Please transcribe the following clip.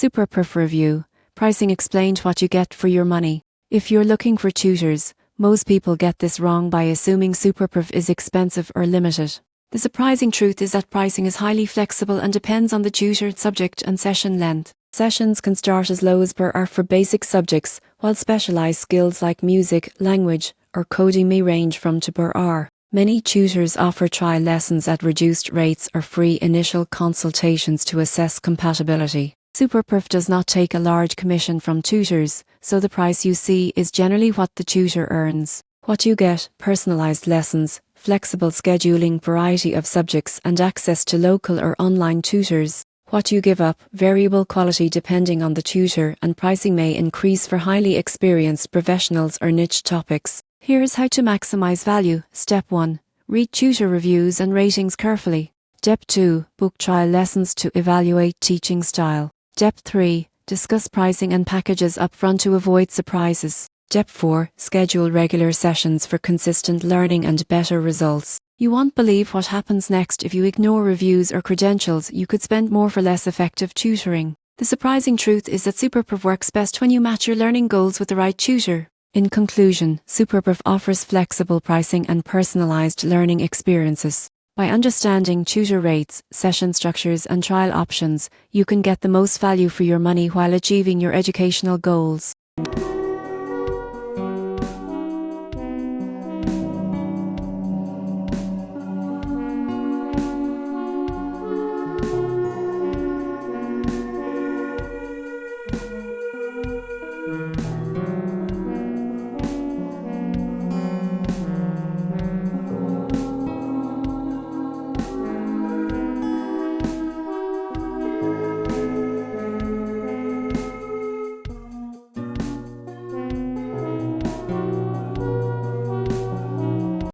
Superprof review. Pricing explained what you get for your money. If you're looking for tutors, most people get this wrong by assuming Superprof is expensive or limited. The surprising truth is that pricing is highly flexible and depends on the tutor, subject and session length. Sessions can start as low as per hour for basic subjects, while specialized skills like music, language, or coding may range from to per hour. Many tutors offer trial lessons at reduced rates or free initial consultations to assess compatibility. Superprof does not take a large commission from tutors, so the price you see is generally what the tutor earns. What you get: personalized lessons, flexible scheduling, variety of subjects, and access to local or online tutors. What you give up: variable quality depending on the tutor, and pricing may increase for highly experienced professionals or niche topics. Here's how to maximize value. Step 1. Read tutor reviews and ratings carefully. Step 2. Book trial lessons to evaluate teaching style. Step 3. Discuss pricing and packages upfront to avoid surprises. Step 4. Schedule regular sessions for consistent learning and better results. You won't believe what happens next if you ignore reviews or credentials. You could spend more for less effective tutoring. The surprising truth is that Superprof works best when you match your learning goals with the right tutor. In conclusion, Superprof offers flexible pricing and personalized learning experiences. By understanding tutor rates, session structures, and trial options, you can get the most value for your money while achieving your educational goals.